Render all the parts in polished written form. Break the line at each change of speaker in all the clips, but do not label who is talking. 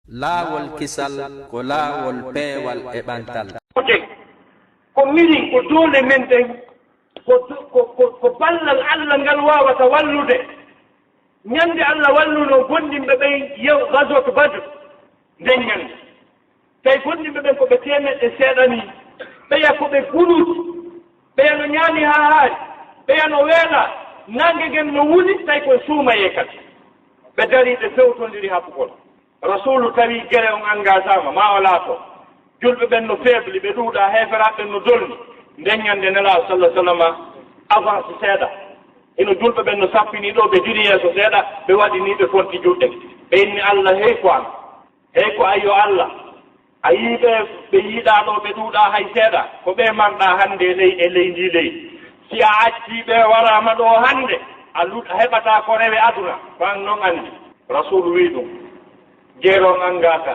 laawol kisal ko laawol peewal e ɓantal.
ko miri ko doole men den ko ballal Allah ngal wawata wallude ñande Allah walluno gondimɓe ɓen yew gazot badre nden ñande tawi gondimɓe ɓen koɓe temeɗɗe seeɗani ɓeya koɓe guluti ɓeya no ñaami ha haari ɓeya no weela nangue gen no wuli tawi koye suumaye kadi ɓe dari ɓe fewtodiri haɓugol rasulu tawi guere on engagama ma o laato julɓe ɓen no faible ɓe ɗuuɗa heferaɓe ɓen no dolni nden ñande nelaɗo sallah sallam avance seeɗa eno julɓe ɓen no sappini ɗo ɓe diri yeeso seeɗa ɓe waɗi ni ɓe fonti juɗɗe ɓe inni Allah hey ko an hey ko ayyo Allah a yii ɓe yiiɗa ɗo ɓe ɗuuɗa hay seeɗa ko ɓe manɗa hannde e leydi leydi si a acci ɓe warama ɗo hannde a heɓata ko rewe aduna fan noon anndi rasulu wi ɗum jeeron angaka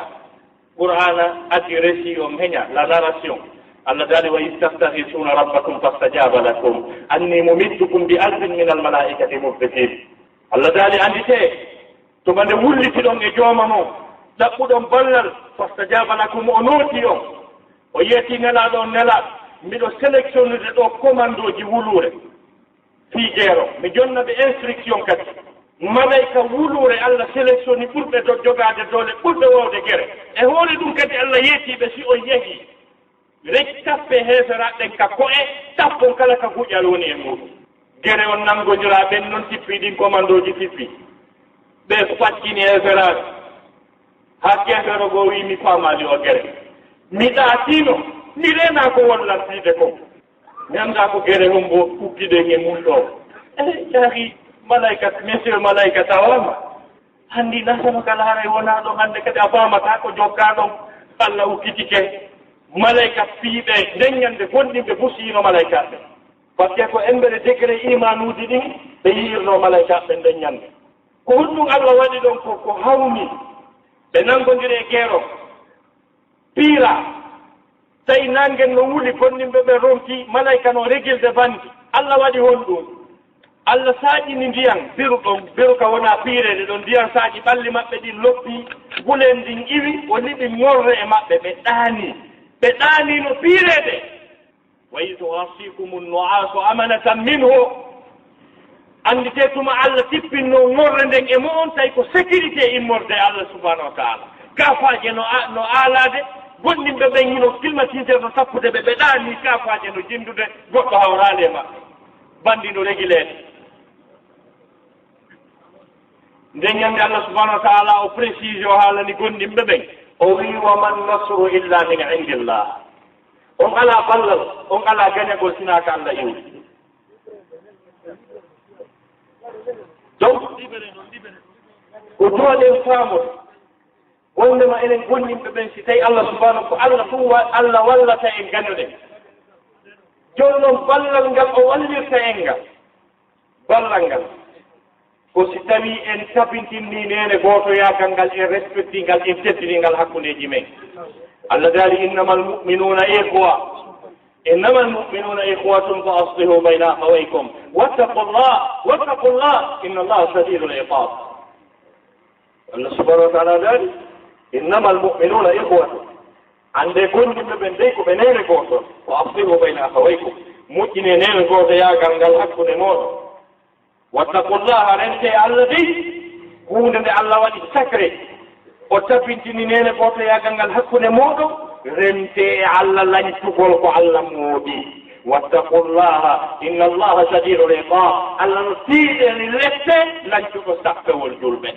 qur'ana addi récit on heña la narration Allah dali wa istaftahisuna rabbakum fastajaba lakum anni mumiddukum bi alfin min almalaikati murdifin Allah dali andite to mande wullitiɗon e jooma mo ɗaɓɓuɗon ballal fastajaba lakum o nooti on o yeeti nelaɗo on nelaɗo mbiɗo sélectionnude ɗo commandoji wulure fii jeero mi jonnaɓe instruction kadi malayka wulure Allah sélectionni ɓurɓe jogade doole ɓurɓe wowde gere e hoore ɗum kadi Allah yeetiɓe si on yehi rek tappe heferaɗen ka ko'e tappon kala ka guƴal woni e muɗum gere on nangodira ɓen noon tippi ɗin commandoji tippi ɓe faccini heferaɓe ha gefero goo wi mi famali o gere mi ɗaatino mi rena ko wollartide ko mi anda ko gere hon bo ɓukkiɗen e mulɗo jaahi malaika monsieur malaika tawama hanndi nasano kala haray wona ɗon hannde kadi a famata ko jokka ɗon Allah ukkitike malaika fiiɓe ndeññande gonɗinɓe busiyino malaikaɓe par ce que ko embere degré imanuji ɗin ɓe yiyirno malaikaɓe ndeññande ko honɗum Allah waɗi ɗon ko hawni ɓe nangodiri e gueero piira tawi nangen no wuli gonɗinɓe ɓe ronki malaika no régilde bandi Allah waɗi honɗum Allah saaƴini ndiyan biru ka wona piirede ɗon ndiyan saaƴi ɓalli maɓɓe ɗin loppi gulen ndin iwi o liɓi morre e maɓɓe ɓe ɗaani no piirede wa id ghasikum nu'asu amanatan minhu andite tuma Allah tippinno morre nden e mo on tawi ko sécurité immorde Allah subhanahu wa taala kafaje no aalade gonɗinɓe ɓen hino climatiseur no sappude ɓe ɗaani kafaje no jindude goɗɗo hawrande maɓɓe bandi no régilede nden ñande Allah subhanahu wa taala o précise o haalani gonɗinɓe ɓen o wi wa man nasru illa min indillah on ala ballal on ala gañagol sinaka Allah iwri donc ko jooɗen faamude wondema enen gonɗinɓe ɓen si tawi Allah subhanahu ko Allah tum Allah wallata en gañoɗen joni noon ballal ngal o wallirta en ngal ballal ngal ko si tawi en tabintinni nene gootoyagal ngal en respecti ngal en teddini ngal hakkundeji men Allah daali innama almuminuna ihwatun fa aslihu bayna akhawaykum wattaqullah inna allaha shadidul iqab Allah subhanahu wa ta'ala daali innama almuminuna ihwatun ande gonɗinɓe ɓen dey ko ɓe nene gooto fa aslihu bayna akhawaykum moƴƴine nene gootoyagal ngal hakkunde moɗon wattaqullaha rente Allah dey hunde nde Allah waɗi sacré o tabbintini nene gootoyagal ngal hakkunde moɗon rente e Allah lañtugol ko Allah mooɗi wattaqullaha inna allaha shadidul iqab Allah no tiiɗeni lette lañtugo sappewol julɓe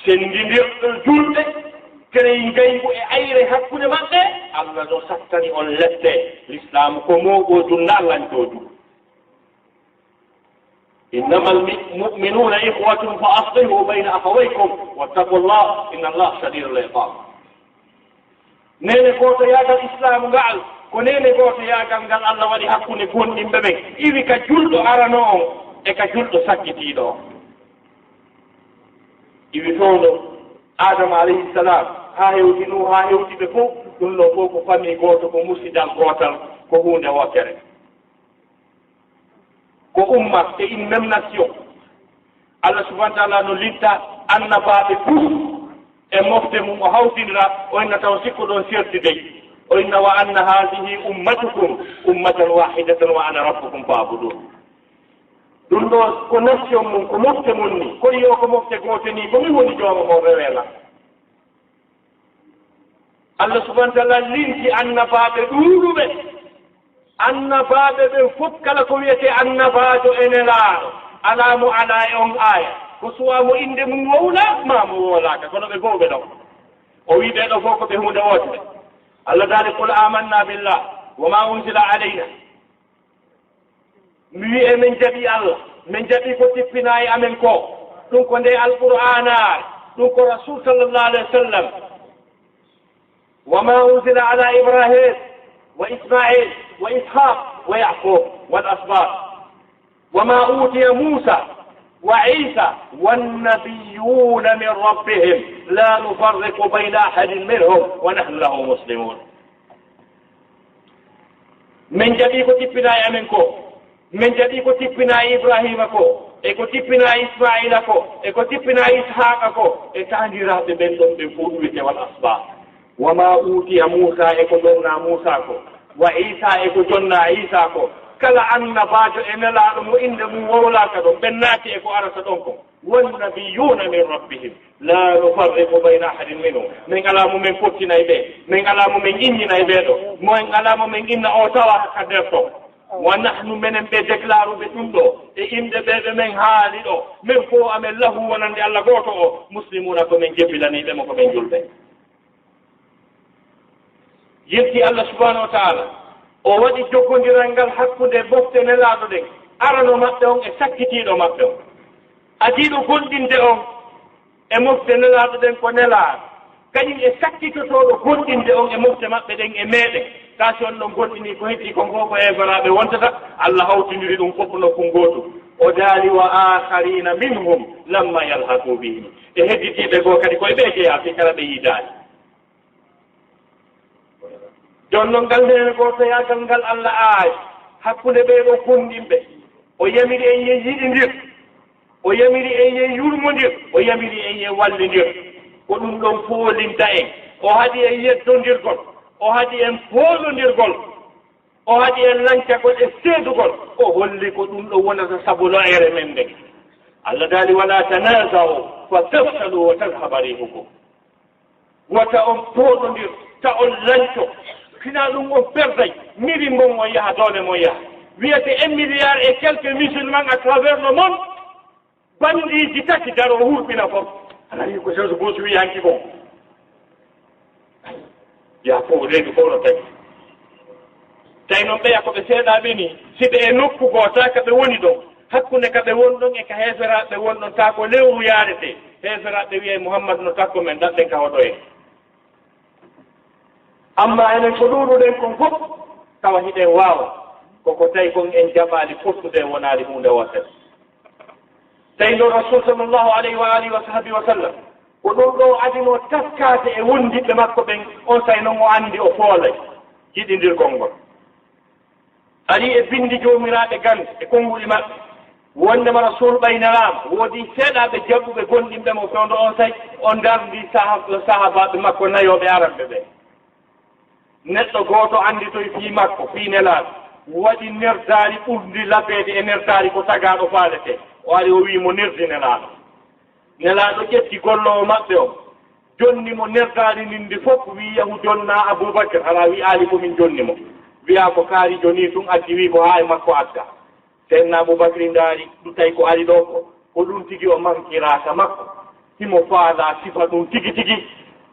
senndidirɗol julɓe kereyi ngaygu e ayre hakkunde maɓɓe Allah no sattani on lette l'islam ko mooɓo dunna lañtoju إنما المؤمنون إخوة فأصلحوا بين أخويكم واتقوا الله إن الله شديد العقاب nene goto yagal islam ngal ko nene goto yagal ngal Allah waɗi hakkunde gonɗinɓe ɓen iwi ka julɗo arano on e ka julɗo sakkitiɗo on iwi towɗo Adama alayhi salam ha hewti nu ha hewtiɓe fof ɗum ɗo fof ko famille goto ko musidal gotal ko hunde wotere ko umma et une même nation Allah subhanahu wa ta'ala no litta annabaɓe tous e mofte mum o hawtindira o inna taw sikko ɗon sertidey o inna wa anna hadihi ummatukum ummatan wahidatan wa ana rabbukum fa'budun ɗum ɗo ko nation mum ko mofte mum ni kono yo ko mofte goote ni ko min woni jooma mo rewela Allah subhanahu wa ta'ala linti annabaaɓe ɗuuɗuɓe annabaaɓe ɓen fof kala ko wiyete annabaajo ene laaɗo alaa mo alaa e on aaya ko suwaamo innde mum wowla ma mo woolaaka kono ɓe gowɓe ɗon o wii ɓeeɗo fof ko ɓe hunde wootere Allah daali qul amanna billah wa ma unsila alayna mi wi'e min jaɓi Allah min jaɓi ko tippinaa e amen ko ɗum ko nde alqur'ana ɗum ko rasul sallallahu alayhi wa sallam wa ma unsila ala ibrahim wa ismail wa ishaq wa yaqub wal asbat wa ma utiya musa wa isa wannabiyuna min rabbihim la nufarriqu bayna ahadin minhum wa nahnu lahu muslimun min jaɓi ko tippinaa e amen ko min jaɓi ko tippinaa ibrahima ko e ko tippinaa ismaila ko e ko tippinaa ishaqa ko e taandiraaɓe ɓen ɗon ɓe fof wiyete wal asba wa ma utiya musa e ko jonna musa ko wa isa e ko jonna isa ko kala annabaajo e nelaaɗo mo innde mum wowlaaka ɗon ɓen naati e ko arata ɗon ko wannabiyuna min rabbihim la nufarriqu bayna ahadin minhum min alaa mo min pottinay ɓe min alaa mo min inninaye ɓee ɗo min alaa mo min inna o tawa ka nder ton wa nahnu menen ɓe déclaruɓe ɗum ɗo e inde ɓeɓe men haali ɗo min fof amen lahu wonande Allah gooto o muslimuna ko min jebbilaniɓe mo ko min julɓe yetti Allah subhanahu wa taala o waɗi joggodiral ngal hakkude bofte nelaaɗo ɗen arano maɓɓe on e sakkitiiɗo maɓɓe on adiiɗo gonɗinde on e mofte nelaaɗo ɗen ko nelaaɗo kañum e sakkitotooɗo gonɗinde on e mofte maɓɓe ɗen e meeɗen taa si on ɗon gonɗinii ko heddii kon fof ko heefaraaɓe wontata Allah hawtindiri ɗum fof no kon gootu o daali wa akharina minhum lamma yalhaqu bihim e hedditiiɓe goo kadi koye ɓee jeyaa fi kala ɓe yiidaani jooni noon ngal ndeene gooto yaagal ngal Allah aayi hakkunde ɓeeɗo gonɗinɓe o yamiri en ye yiɗindir o yamiri en ye yurmondir o yamiri en ye wallindir ko ɗum ɗon foolinta en o haɗi en yeddondirgol o haɗi en foolondirgol o haɗi en lancagol e seedugol o holli ko ɗum ɗo wonata sabu lo'ere men nden Allah daali wala tanasau fa tafsalu wa tadhaba rihukum wata on pooɗondir ta on lanco fina ɗum on perday miri mon on yaha doole mon yaha wiyete 1 milliard et quelques musulmans à travers le monde banɗiji tati daro hurɓina fof ana yi ko George Bush wi hanki bon ya fof reedu fof no tagi tawi noon ɓeya ko ɓe seeɗaɓe ni si ɓe e nokku goota ka ɓe woni ɗon hakkunde ka ɓe woni ɗon e ka heeferaɓe woni ɗon ta ko lewru yaarete heeferaɓe wiye Mouhammad no takko men daɗɗen ka hoɗo en amma enen ko ɗuuɗuɗen kon fof tawa hiɗen waawa koko tawi kon en jaɓaali fottude wonaali hunde wotere tawi ɗo rasul sallllahu alayhi wa alihi wa sahbihi wa sallam ko ɗum ɗo adino taskaade e wondiɓɓe makko ɓen on tawi noon o anndi o foolay jiɗindirgol ngol ari e bindi joomiraaɓe gande e konnguli maɓɓe wondema rasul ɓaynelaama woodi seeɗaaɓe jaɓɓuɓe gonɗinɓe mo fewndo on tawi o darndi sahabaaɓe makko nayooɓe araɓɓe ɓee neɗɗo gooto annditoye fii makko fii nelaaɗo waɗi nerdaari ɓurdi labeede e nerdaari ko tagaaɗo faalete o ari o wii mo nerdi nelaaɗo nelaaɗo ƴetti golloowo maɓɓe o jonni mo nerdaari nindi fof wii yahu jonna aboubacre hala wi aali komin jonni mo wiyaa ko kaari joni tun addi wii ko haa e makko adda seydna aboubacry ndaari ɗum tawi ko ari ɗo ko ɗum tigi o mankiraaka makko himo faala sifa ɗum tigi tigi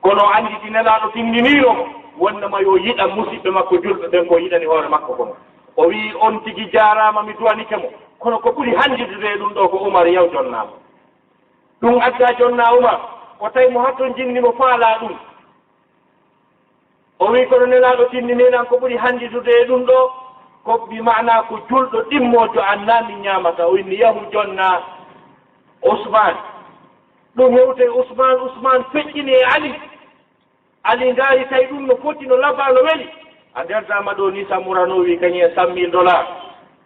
kono annditi nelaaɗo tindiniiromo wondema yo yiɗa musidɓe makko julɓe ɓen ko yiɗani hoore makko kono o wii on tigi jaaraama mi duwanike mo kono ko ɓuri hanndidde ɗum ɗo ko Umar yaw jonnaamo ɗum adda jonna Umar o tawi mo hatton jinnimo faalaa ɗum o wii kono nelaaɗo tinniniinan ko ɓuri hannditude e ɗum ɗo ko bi maana ko julɗo ɗimmoojo annaa mi ñaamata o inni yahu jonna Ousmane ɗum hewte Ousmane feƴƴini e Ali ndaari tawi ɗum no foti no labaa no weli a nderdaama ɗo ni sammurano wi kañum e $100,000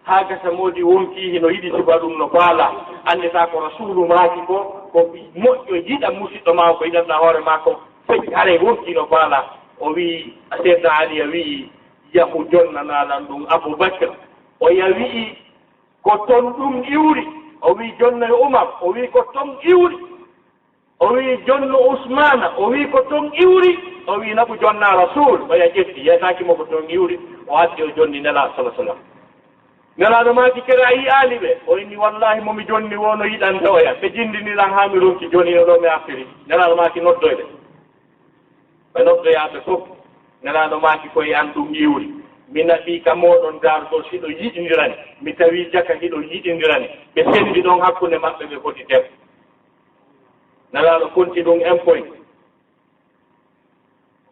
haa gasa moodi wonkiihi no yiɗi siba ɗum no faala anndetaa ko rasulu maaki ko ko moƴƴo yiɗa musidɗo ma ko yiɗanɗa hoore ma ko feƴi haray wurtino faala o wii seydna ali a wii yahu jonnananan ɗum aboubacre o ya wii ko toon ɗum iwri o wii jonnoye oumar o wii ko toon iwri o wii jonno ousmana o wii ko toon iwri o wii naɓu jonna rasul o ya ƴetti yetakimo ko toon iwri o addi o jonni nela salah sallam nelaɗo maaki kere a yiyaali ɓe o inni wallahi momi jonni wono yiɗante oya ɓe jindiniran haa mi ronki jonino ɗo mi artiri nelaɗo maaki noddoyde ɓe noddoyaaɓe fof nelaɗo maaki koye an ɗum iwri mi naɓii ka mooɗon daargol siɗo yiɗindirani mi tawii jaka hiɗo yiɗindirani ɓe sendi ɗon hakkunde maɓɓe ɓe foti tem nelaɗo konti ɗum un point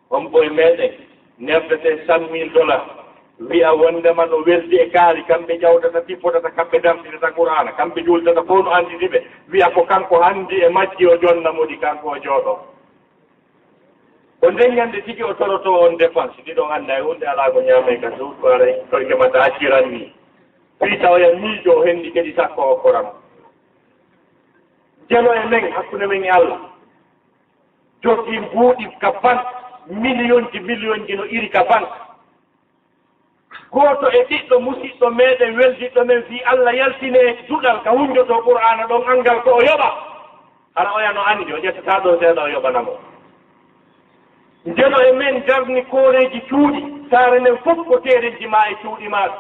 on ɓoye meɗen nefdete $100,000 wiya wondema no weldi e kaari kamɓe ƴawdata tippotata kamɓe dartidata qur'ana kamɓe juultata fof no anndidi ɓe wiya ko kanko hanndi e majji o jonna moɗi kanko o jooɗo o ndeññande tigi o toroto on dépense ɗiɗon annda e hunde alaa ko ñaamay ka suuɗu aray koye gemata acciran ni fii tawoya miijo o henndi kadi sakko o korama jelo e men hakkunde men e Allah jogii mbuuɗi ka banque million ji no iri ka banque gooto e ɗiɗɗo musiɗɗo meeɗen weldiɗɗo men fii Allah yaltine duɗal ka hunjoto qur'ana ɗon angal ko o yoɓa hara oya no anndi o ƴettata ɗo seeɗa o yoɓanamo jelo e men darni kooreeji cuuɗi saare nden fof ko teereji ma e cuuɗi maaɗa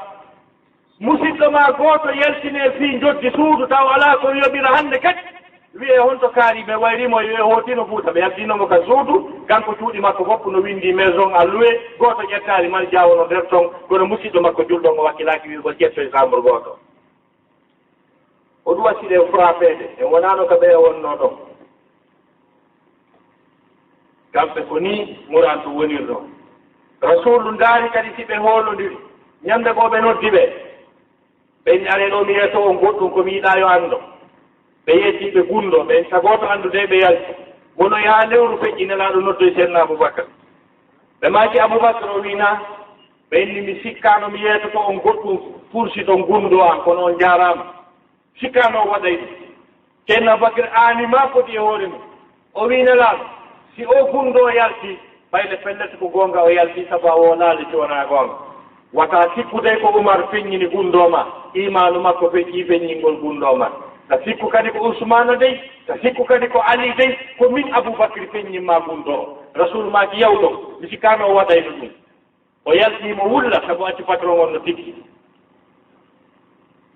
musiɗɗo ma gooto yaltine fii joddi suudu taw alaa ko yoɓira hannde kadi wiye honto kaari ɓe wayrimo wiye hootino fuuta ɓe yaltinomo ka suudu kanko cuuɗi makko fof no windi maison à loué gooto ƴettaali mal jaawono nder ton kono musidɗo makko julɗon o wakkilaaki wiigol ƴetto e chambre gooto o ɗum wasiɗe e frappede e wonaano ko ɓeye wonno ɗon kamɓe ko ni murantu wonirɗo rasulu ndaari kadi si ɓe hoolodiri ñannde goo ɓe noddi ɓe ɓen are ɗo mi yeeto on goɗɗum ko mi yiɗaa yo anndo ɓe yettiɓe gunɗo ɓen sagooto anndude ɓe yalti wono yaa lewru feƴƴi nelaaɗo noddoy seedna aboubacre ɓe maaki aboubacre o wiina ɓe inni mi sikkaano mi yeetoto on goɗɗum poursi ɗon gunɗo an kono on jaaraama sikkaano o waɗay ɗum ceerno aboubacre aani ma foti e hoore mum o wii nelaaɗo si o gunɗo o yalti ɓayle pellete ko goonga o yalti sabu a wolaali si wonaa goonga wata sikkude ko oumar feññini gunɗo ma imanu makko feƴƴii feññingol gunɗo ma ta sikku kadi ko ousmana dey ta sikku kadi ko ali dey ko min aboubacry feññimma gunɗo o rasul maki yawɗo mi sikkano o waɗayno ɗum o yaltimo wulla sabu acci patron on no tiggi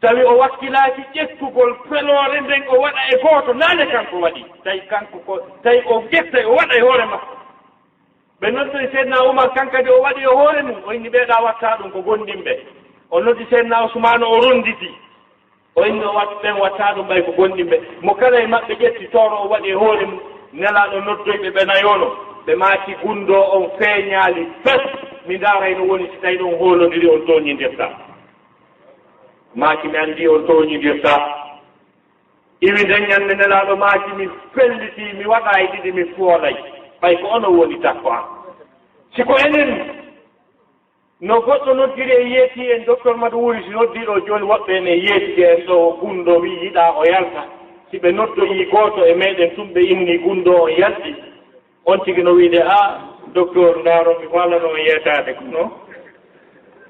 tawi o wakkilaaki ƴettugol feloore nden o waɗa e gooto naane kanko waɗi tawi kanko ko tawi o ƴetta o waɗa e hoore makko ɓe noddi seydna oumar kankadi o waɗi e hoore mum o inni ɓeeɗa watta ɗum ko gonɗinɓe o noddi seydna ousmane o ronditi o inni o wat ɓen watta ɗum ɓay ko gonɗinɓe mo kala e maɓɓe ƴetti tooro o waɗi e hoore mum nelaɗo noddoyɓe ɓe nayono ɓe maaki gunɗo on feeñaali fes mi ndaaray no woni si tawi ɗon hoolodiri on tooñindirta maaki mi anndi on tooñindirta iwi nden ñannde nelaaɗo maaki mi felliti mi waɗa e ɗiɗi mi foolay ɓay ko ono woni takko an siko enen no goɗɗo noddiri e yeeti en docteur mado wuri si noddiɗo jooni woɓɓe ene yeetide en ɗo gunɗo wi yiɗa o yalta si ɓe noddoyi gooto e meɗen tum ɓe inni gunɗo on yalti on tigi no wiide a docteur ndaaro mi wallano on yeetade kono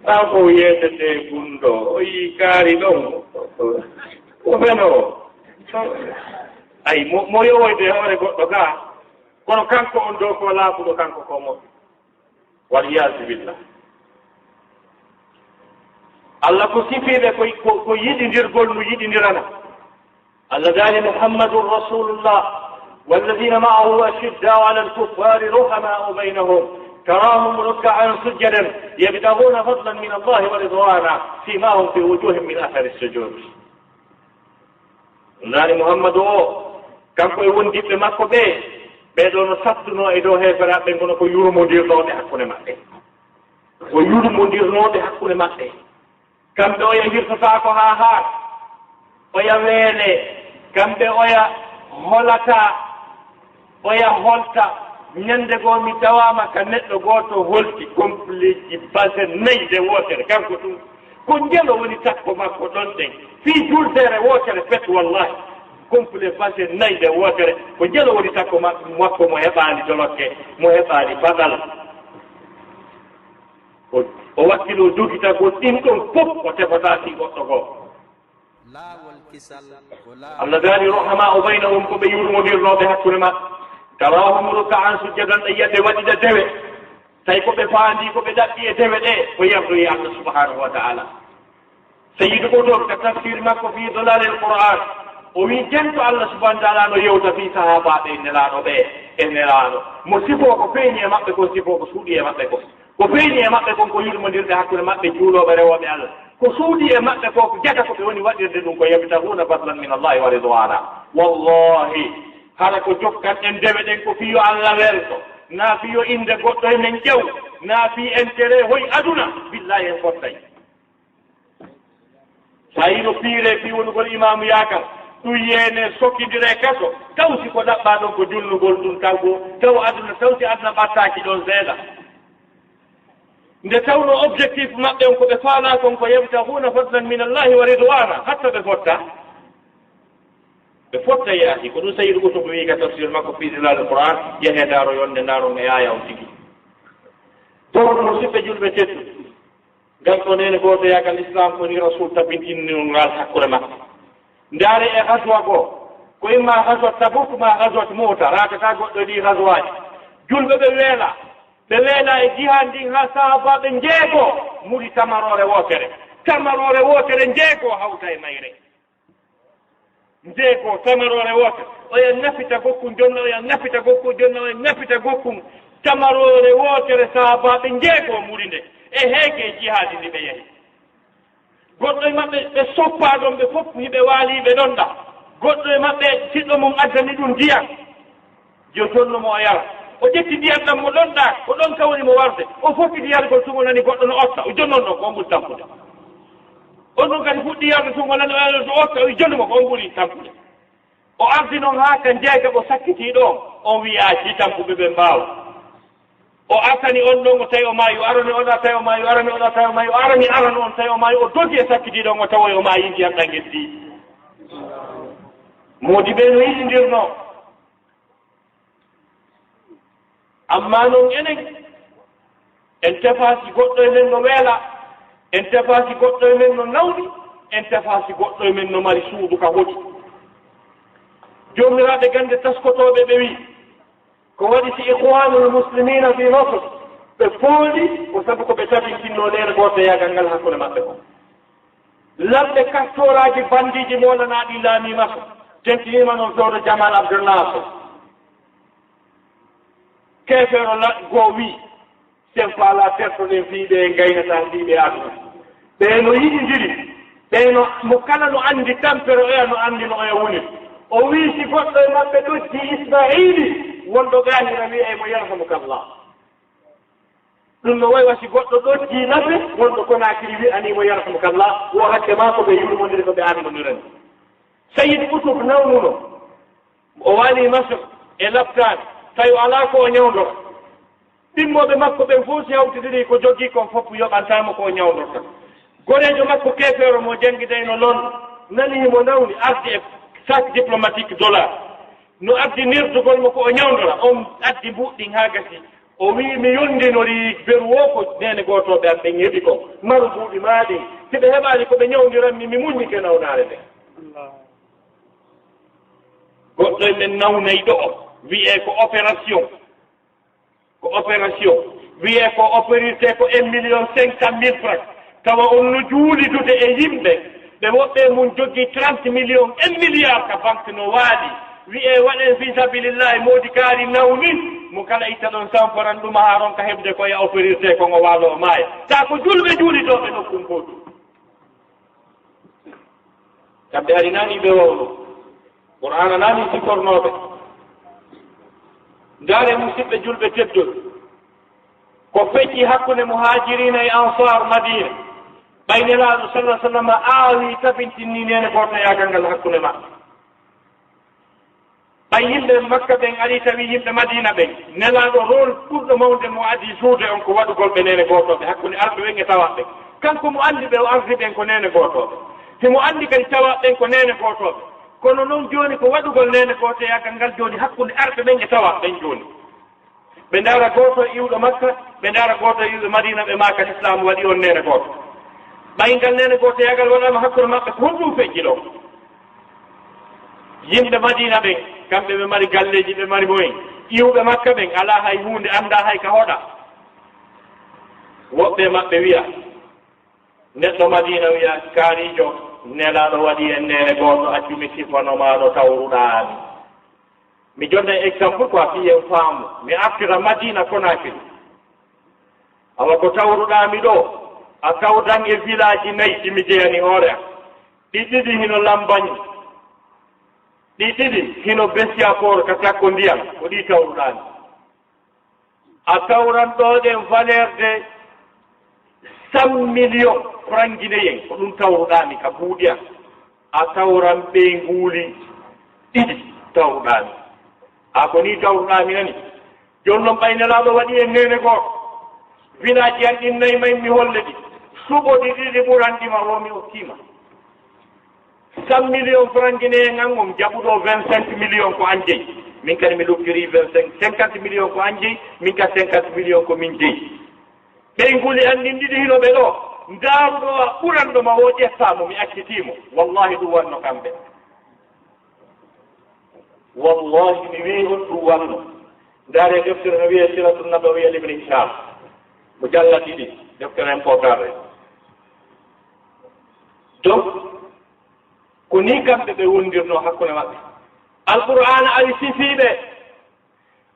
ɗa ko yeetete gunɗo o yi kaari ɗon o feno ayi mo yowoyde hoore goɗɗo gaa kono kanko on dow ko laaɓuɗo kanko ko moƴƴo waliyadu billah Allah ko sifiiɓe ko yiɗindirgol no yiɗindirana Allah daani muhammadun rasulullah والذين معه أشداء على الكفار رحماء بينهم تراهم ركعا سجدا يبتغون فضلا من الله ورضوانا سيماهم في وجوههم من أثر السجود daani muhammadu o kanko e wondiɓe makko ɓe ɗo no sattuno e dow heeferaɓe ngono ko yurmodirnoɓe hakkunde maɓɓe ko yurmodirnoɓe hakkunde maɓɓe kamɓe oya hirtata ko haa haa oya weele kamɓe oya holata oya holta ñande goo mi tawama ka neɗɗo gooto holti complet ji base nayi de wootere kanko ɗum ko njelo woni takko makko ɗon ɗen fii jultere wootere fet wallahi complet passé nayi ɓe wotere ko jelo woni takko makko mo heɓani dolokke mo heɓani badal o wakkilo jogita ko ɗin ɗon fof o tefata si goɗɗo goo Allah daani rahama o baynahum ko ɓe yurmodirnoɓe hakkude maɓɓe tawahum rukaan sujjadan ɗe yiyat ɓe waɗida dewe tawi ko ɓe faandi ko ɓe ɗaɓɓi e dewe ɗe ko yerdoyi Allah subhanahu wa taala sayyidu oɗon ka tafsir makko fi dolal el qur'an o wi jento Allah subhanahu wa taala no yewta fi sahabaɓe e nelaɗo ɓe e nelaɗo mo sifo ko feeñi e maɓɓe ko sifo ko suuɗi e maɓɓe ko feeñi e maɓɓe kon ko yurmodirde hakkude maɓɓe juuloɓe rewoɓe Allah ko suuɗi e maɓɓe ko ko jata ko ɓe woni waɗirde ɗum ko yabtaguna fadlan min allahi wa ridwana wallahi hara ko jokkan en dewe ɗen ko fiyo Allah welto na fiyo inde goɗɗo e men ƴew na fi intérêt hoy aduna billahi en fottay sa yino piire fi wonugol imamu yakam ɗum yene sokkidire kaso taw si ko ɗaɓɓa ɗon ko jullugol ɗum taw aduna tawsi aduna ɓattaki ɗon seeɗa nde tawno objectif maɓɓe on ko ɓe faala kon ko yabtaguna fadlan min allahi wa ridwana hatta ɓe fotta yaaki ko ɗum sayidu goto ko wi ka tafsir makko fiidilal alquran yehe ndaaro yonde ndaaron e aya o tigi tawno musidɓe julɓe teddu ngam ɗo nene gooto yagal l'islam koni rasul tabintinningal hakkude maɓɓe ndaare e gaswa goo ko imma gaswat tabuk ma gaswat mouta ratata goɗɗo ɗi gaswaji julɓe ɓe weela e jihad ndin ha sahabaɓe njeego muri tamarore wotere njeego hawta e mayre njeego tamarore wotere oyen nafita gokkum jonna oyen nafita gokkum jonna oyen nafita gokkum tamarore wotere sahabaɓe njeego muri nde e heege jihadi ndi ɓe yehi goɗɗo e maɓɓe ɓe soppaɗon ɓe fof hiɓe waaliɓe ɗonɗa goɗɗo e maɓɓe siɗɗo mum addani ɗum ndiyam jo tonnomo o yara o ƴetti ndiyam ɗam mo ɗonɗa ko ɗon kawri mo warde o fokkiti yargol sumo nani goɗɗo no otta o jonnon ɗo ko on ɓuri tampude on ɗum kadi fuɗɗi yarde sumo nani o otta o jonnumo ko on ɓuri tampude o ardi noon haa ka jeega o sakkiti ɗon on wiyaaki tampuɓe ɓe mbaawa o artani on ɗon o tawi o maayi o arani oɗa tawi o maayi o arani oɗa tawi o maayi o arani on tawi o maayi o dogi e sakkiti ɗon o tawoy o maayi ndiyam ɗan geddi moodi ɓe no yiɗindirno amma noon enen en tefasi goɗɗo e men no weela en tefasi goɗɗo e men no nawɗi en tefasi goɗɗo e men no mari suudu ka hoɗi jomiraɓe gande taskotoɓe ɓe wi ko waɗi si ihwanul muslimina fi Notre ɓe fooli ko sabu ko ɓe tabintinno lere goto yagal ngal hakkude maɓɓe ko lamɓe kastoraji bandiji molanaɗi laamima so tentinima noon sowdo Jamal Abdullah so kefeero goo wi sen faala tertoɗen fiiɓe e gaynata mbiɓe aduna ɓe no yiɗidiri ɓe no mo kala no anndi tampere oya no anndi no oya woni o wii si goɗɗo e maɓɓe ɗotti ismaili wonɗo gaahira wiye mo yarhamukallah ɗum no way wasi goɗɗo ɗotti nafe wonɗo konakiri wi animo yarhamukallah wo hakke ma ko ɓe yurmodiri ko ɓe anmonirani sayid ɓutub nawnuno o waali masr e labtade tawi alaa ko o ñawdota ɗimmoɓe makko ɓen fof si hawtidiri ko jogii kon fof yoɓantama ko o ñawdota gonejo makko kefeero mo janngidayno Londres nanimo nawni ardi e sac diplomatique dollar no addi nirdugol mo ko o ñawdora on addi mbuɗɗin haa gasi o wi mi yondinori beru wo ko nene gootoɓe am ɓen heɓi ko maru duuɓi maaɗi si ɓe heɓaani ko ɓe ñawdiranmi mi muññike nawnaare nde goɗɗo e men nawnayi ɗo o wiye ko opération wiye ko opérité ko 1,5 million francs tawa on no juulidude e yimɓe ɓe woɓɓe mum jogii 30 millions 1 milliard ka banque no waali wiye waɗen fi sabilillahi moodi kaari nawnin mo kala itta ɗon sanforan ɗuma haa ron ka heɓde koye opérité ko ngo waalo o maaya ta ko julɓe juulidoɓe nokkum goɗɗum kamɓe ari nani ɓe wowno qur'ana nani sikornoɓe ndaare musidɓe julɓe teddol ko fecci hakkunde muhajirina e ansar madina ɓaynelaaɗo sallah sallam aawi tabintinni nene gortoyagal ngal hakkunde maɓɓe ɓay yimɓe makka ɓen ari tawi yimɓe madina ɓen nelaaɗo rôle ɓurɗo mawde mo adi suude on ko waɗugol ɓe nene gootoɓe hakkunde arɓe wen e tawaɓe kanko mo anndi ɓe o ardi ɓen ko nene gootoɓe simo anndi kadi tawaɓen ko nene gootoɓe kono noon jooni ko waɗugol nene ko te yagal ngal jooni hakkunde arɓe ɓen e tawa ɓen jooni ɓe ndaara gooto iwɗo makka ɓe ndaara gooto iwɗo madina ɓe maka l'islam waɗi on nene gooto ɓaygal nene gooto yagal waɗama hakkude maɓɓe ko honɗum feƴƴi ɗo yimɓe madina ɓen kamɓe ɓe mari galleji ɓe mari moyen iwɓe makka ɓen ala hay hunde anda hay ka hoɗa woɓɓe maɓɓe wiya neɗɗo madina wiya kaarijo nelaɗo waɗi en nene gooto accu mi sifanomaɗo tawruɗaami mi jonda exemple quoi fiyen faamu mi artira madina konakiri awa ko tawruɗaami ɗo a tawdan e village nayyi ɗimi jeyani hoore am ɗi ɗiɗi hino lambañi ɗi ɗiɗi hino bestiaport ka takko ndiyam ko ɗi tawruɗaami a tawran ɗo ɗen valeur de 100 millions franc guinéen ko ɗum tawruɗaami ka buuɗi am a tawran ɓe nguuli ɗiɗi tawruɗaami a ko ni tawruɗaami nani jooni noon ɓaynelaaɗo waɗi en nene gooto village an ɗin nayi may mi holle ɗi suɓoɗi ɗiɗi ɓuranɗima wo mi okkiima 100 millions franc guinéen an on jaɓuɗo 25 millions ko an jeyi min kadi mi luftiri 50 millions ko an jeyi min kadi 50 millions ko min jeyi ɓey nguli an ɗin ɗiɗi hino ɓe ɗo ndaaruɗo a ɓuranɗo ma wo ƴettaamo mi accitiimo wallahi ɗum wanno kamɓe wallahi mi wii on ɗum wanno ndaare deftere no wiye siratu nabawiya libni hisham mo jalla ɗiɗi deftere important re donc ko ni kamɓe ɓe wondirno hakkunde maɓɓe alqur'ana ari sifiiɓe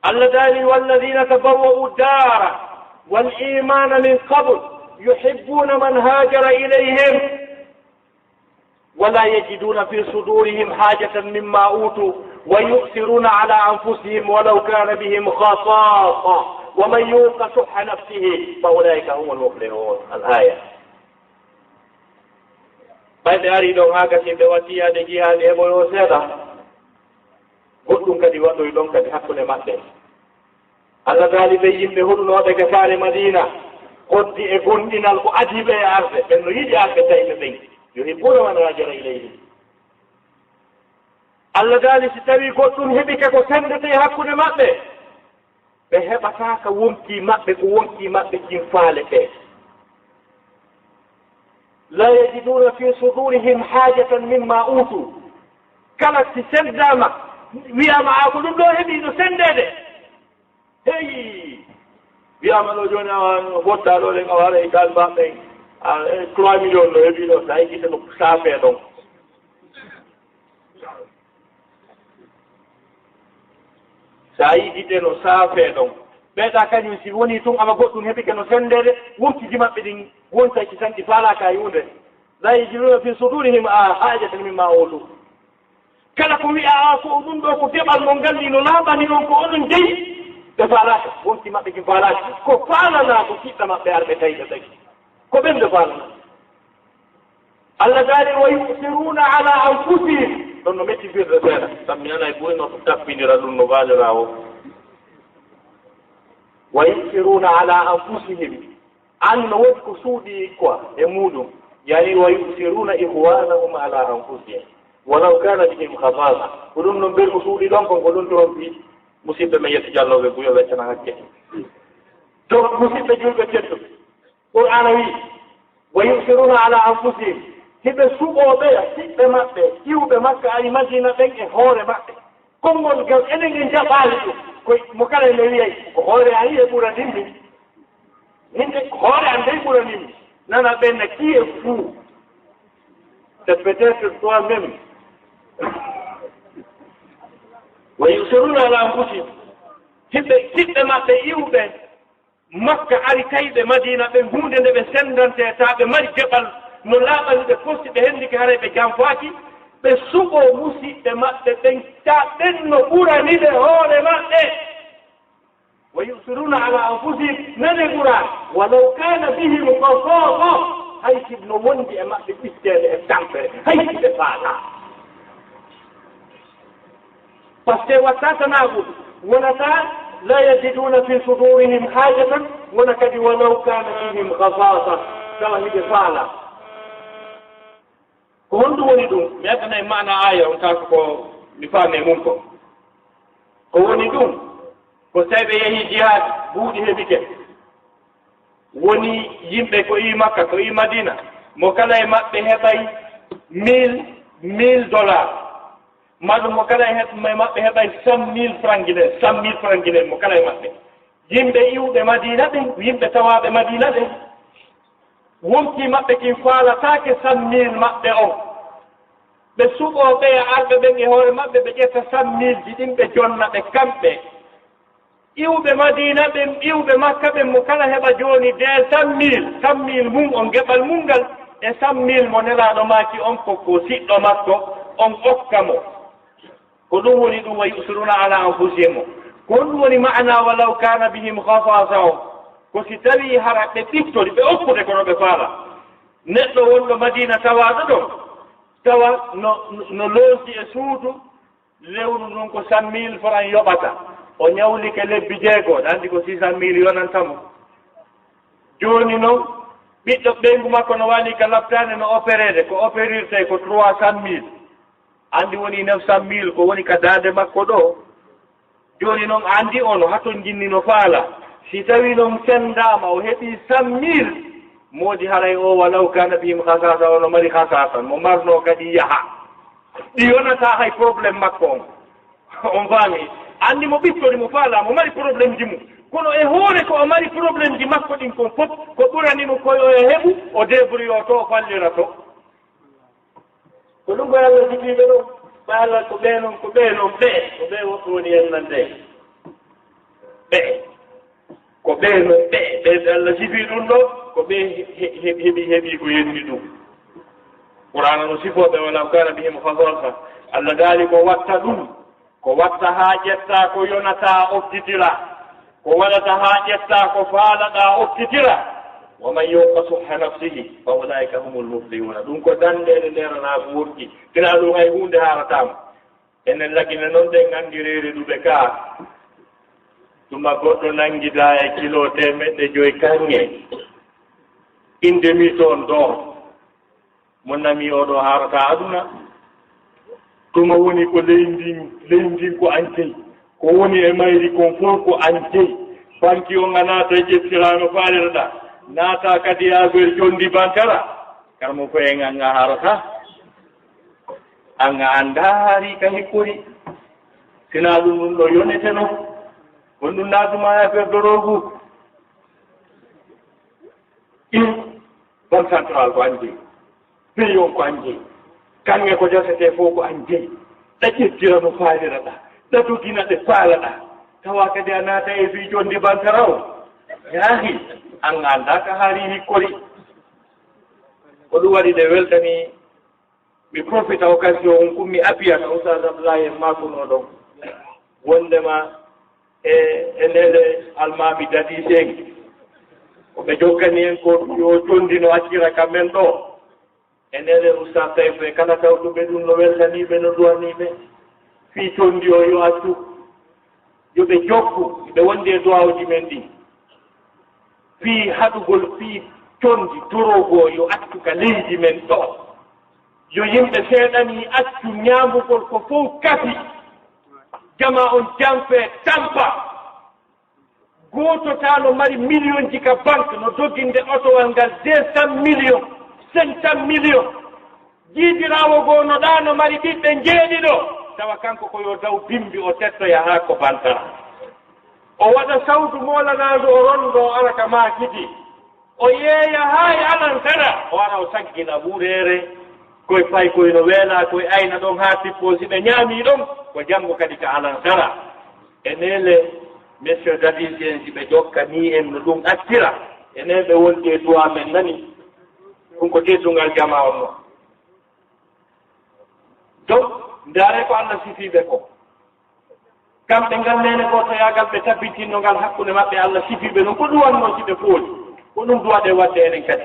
allah daali walladina tabawwa'u dara والإيمان من قبل يحبون من هاجر إليهم ولا يجدون في صدورهم حاجة مما أوتوا ويؤثرون على أنفسهم ولو كان بهم خصاصة ومن يوق شح نفسه فأولئك هم المفلحون الآية بعد أريد أن أكسب وسيا جهاد أبو يوسف قلتم كذي وأنتم كذي حقنا مأذن Allah daali ɓe yimɓe huɗunooɓe ka saare madina hoddi e gonɗinal ko adiɓe e arde ɓen no yiɗi arde tawiɓe ɓen yuhibbuna man hajara ilayhim Allah daali si tawi goɗɗum heɓi ka ko sendete hakkude maɓɓe ɓe heɓata ka wonki maɓɓe ko wonki maɓɓe kin faalete la yajiduna fi sudurihim hajatan mimma utu kala si sendama wiyama a ko ɗum ɗo heɓi no sendede hey wiyama ɗo joni a wotta ɗo ɗen a wara e dal mbaɓɓen 3 millions no heeɓi ɗo sa yiggite no saafe ɗon sa yiggite no saafe ɗon ɓeeɗa kañum si woni tun ama goɗɗum heɓike no sendede wontiji maɓɓe ɗin wontaki tan ɗi faalaka yunde la yajiduna fi sudurihim hajatan mimma utu kala ko wiya a ko ɗum ɗo ko deɓal mo ngalli no laaɓani on ko oɗon jeyi ɓe faalaka wonti maɓɓe ki faalaki ko faalana ko kiɗɗa maɓɓe arɓe tawiɓe tagi ko ɓen ɓe faalana Allah daali wa yusiruna ala anfusihim ɗon no metti firde seeɗa tan mi nana e ɓuyno to tappinira ɗum no baalira o wa yusiruna ala anfusihim an no woodi ko suuɗi quoi e muɗum yani wa yusiruna ihwanahum ala anfusihim walaw kana bihim khasasa ko ɗum noon ɓen ko suuɗi ɗon kon ko ɗum toon mbi musidɓe men yetti jalloɓe buyo weccana hakke donc musidɓe julɓe tedduɓe qur'ana wi wa yusiruna ala anfusihim hiɓe suɓoɓe siɓɓe maɓɓe iwɓe makka ari madina ɓen e hoore maɓɓe konngol gal enen en jaɓaali ɗum koye mo kala ne wiyay ko hoore an yi e ɓuranimmi hinde hoore an dey ɓuranimmi nana ɓen na qui est fou c'est peut-être toi même wa yusiruna ala anfusihim hiɓe siɓɓe maɓɓe iwɓe makka ari tawiɓe madina ɓe hunde nde ɓe sendante ta ɓe mari deɓal no laaɓani ɓe posti ɓe hendike hara ɓe janfaaki ɓe suɓo musidɓe maɓɓe ɓen ta ɓen no ɓuraniɓe hoore maɓɓe wa yusiruna ala anfusihim nane ɓura walaw kana bihim khasasa hay sibno wondi e maɓɓe ɓittede e tampere hay siɓe faala par ce que watta tanaɓuɗ wonata la yajiduna fi sudurihim hajatan wona kadi walaw kana bihim khasasa tawa hiɓe faala ko hondu woni ɗum mi heɓanay mana aya on taka ko mi faame mum ko woni ɗum ko tawi ɓe yehi jihad buuɗi heɓike woni yimɓe ko yi makka ko yi madina mo kala e maɓɓe heɓay $1000 maɗum mo kala e maɓɓe heɓay 100,000 francs guinéen 100,000 francs guinéen mo kala e maɓɓe yimɓe iwɓe madina ɓen yimɓe tawaɓe madina ɓen wonti maɓɓe kin faalatake 100,000 maɓɓe on ɓe suɓoɓe e arɓe ɓen e hoore maɓɓe ɓe ƴetta 100,000 ji ɗin ɓe jonna ɓe kamɓe iwɓe madina ɓen iwɓe makka ɓen mo kala heɓa joni de 100,000 mum on geɓal mum ngal e 100,000 mo nelaɗo maki on ko siɗɗo makko on okka mo ko ɗum woni ɗum wa yusiruna ala anfusihim o ko ɗum woni ma'ana walaw kana bihim khasasa o ko si tawi hara ɓe ɓiftori ɓe okkude kono ɓe faala neɗɗo wonɗo madina tawaɗo ɗon tawa no loosi e suudu lewru ndun ko 100,000 francs yoɓata o ñawlike lebbi jeegoɗo andi ko 600,000 yonantamo joni noon ɓiɗɗo ɓeygu makko no waali ka laftade no opérede ko opérirte ko 300,000 andi woni 900,000 ko woni ka dande makko ɗo joni noon andi ono haton jinni no faala si tawi noon sendama o heɓi 100,000 moodi haray o walaw kana bihim hasasa ono mari hasasa mo marno kadi yaha ɗi yonata hay probléme makko on faami andi mo ɓittori mo faala mo mari probléme ji mum kono e hoore ko o mari probléme ji makko ɗin kon fof ko ɓuranimo koye o e heɓu o débrouille to o fallira to ko ɗum ko Allah jibiɓe ɗo ɓaala ko ɓe noon ko ɓe woɓɓe woni hennande ɓe ko ɓe noon ɓe Allah sifi ɗum ɗo ko ɓe heɓi ko yenni ɗum qur'ana no sifoɓe wala kana bihim khasasa Allah daali ko watta ɗum ko watta haa ƴetta ko yonata oftitira ko waɗata haa ƴetta ko faalaɗa oftitira wa man yuqa suhha nafsihi fa ulaika humul muflihuna ɗum ko dandede nderana ko wurki tira ɗum hay hunde haaratama enen lagine noon ɗen andireri ɗuɓe ka tuma goɗɗo nangida e kilo 1,5 kanŋe indemi toon ɗo mo nami oɗo haarata aduna tuma woni ko leyndin ko ancey ko woni e mayri kon fof ko ancey banki o nga naata e ƴettirano faalirɗa naata kadi affaire jondi bankara kala mo koye anga harata anga andaari ka hikkori sina ɗum ɗum ɗo yoneteno on ɗum naatuma affaire dorogu banque central ko anjeyi pays on ko anjeyi kanŋe ko jasete fof ko anjeyi ɗa ƴettira no faaliraɗa ɗa dogina ɗe faalaɗa tawa kadi a naata e fi jondi bankara o yaahi an anda ka haari hikkori ko ɗum waɗi ɗe weltani mi profita occasion on kum mi appuyata Oustaz Abdoulaye en makuno ɗon wondema e nede almami dadi seng koɓe jokkani en ko yo jondino accira kamen ɗo e nede Oustaz Taibou e kala tawtuɓe ɗum no weltaniɓe no duwaniɓe fi condi o yo accu yoɓe jokku ɓe wondi e duwawji men ɗi fii haɗugol fii condi dorogo yo accu ka leydi men ɗo yo yimɓe seeɗani accu ñaamugol ko fof kafi jama on janfe tampa gooto ta no mari million ji ka banque no doginde otowal ngal 200 millions 500 millions jiidirawo goo no ɗa no mari ɓiɓɓe jeeɗiɗo tawa kanko ko yo daw bimbi o tettoya haa ko bantara o waɗa sawdu molanaɗo o rondo ara ka maakiti o yeeya haa e alantara o ara o saggina ɓureere koye fay koye no weela koye ayna ɗon haa tippo si ɓe ñaami ɗon ko janngo kadi ka alantara e nele monsieur dadis en si ɓe jokka ni en no ɗum accira enen ɓe wondi e duwa men nani ɗum ko teddungal jama on no donc ndaare ko Allah sifiɓe ko kamɓe ngal nene ko tayagal ɓe tabbitinno ngal hakkunde maɓɓe Allah sifiɓe noon ko ɗum wanno si ɓe fooli ko ɗum duwaɗe wadde enen kadi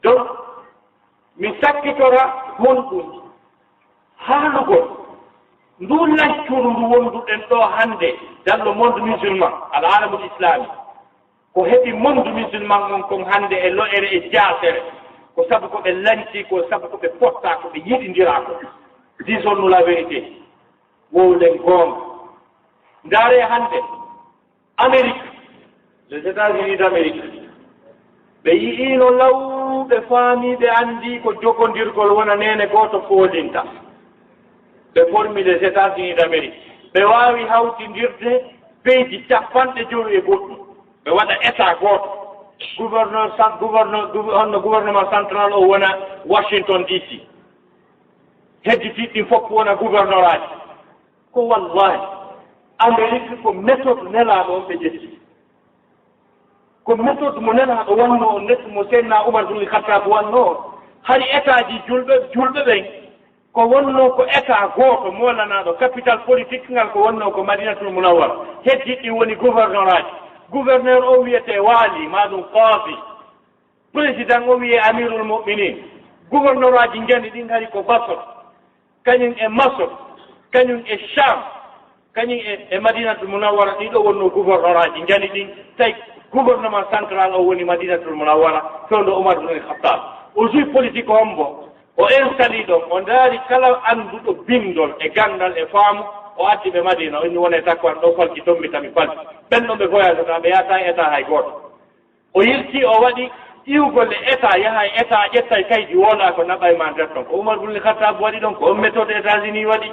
donc mi sakkitora honɗum haalugol ndu laccuru ndu wonduɗen ɗo hannde dans le monde musulman al alamul islami ko heɓi monde musulman on kon hannde e lo'ere e jaasere ko sabu ko ɓe lanti ko sabu ko ɓe potta ko ɓe yiɗindira ko disons-nous la vérité wowlen goonga ndaare hannde Amérique les États-Unis d'Amérique ɓe yi'iino law ɓe faami ɓe anndi ko jogondirgol wona nene gooto foolinta ɓe formi les États-Unis d'Amérique ɓe waawi hawtindirde peydi capanɗe joyi e goɗɗum ɓe waɗa état gooto gouvernement central o wona Washington DC hedditiɗ ɗin fof wona gouverneur aji ko wallahi Amérique ko méthode nelaaɗo on ɓe ƴetti ko méthode mo nelaaɗo wanno o net mo seydna Oumar ibn Khattab wanno hay état ji julɓe ɓen ko wonno ko état gooto molanaɗo capital politique ngal ko wonno ko Madinatul Munawwara heddiɗi woni gouverneur aji gouverneur o wiyete waali maɗum qadi président o wiye amirul mu'minin gouverneur aji jandi ɗin hari ko Basra kañum e Masr kañum e Cham kañum e Madinatul Munawwara ɗiɗo wonno gouverneur aji jandi ɗin tawi gouvernement central o woni Madinatul Munawwara fewndo Oumar ibn Khattab o joui politique hombo o installe ɗon o ndaari kala annduɗo bindol e gandal e faamu o addi ɓe Madina o inni wone takko an ɗo falki tombitami falki ɓen ɗon ɓe voyageta ɓe yahata e état hay gooto o yilti o waɗi iwgolle état yaha e état ƴetta e kaydi wona ko naɓa e ma nder ɗon ko Oumar ibn Khattab waɗi ɗon ko on méthode États-Unis waɗi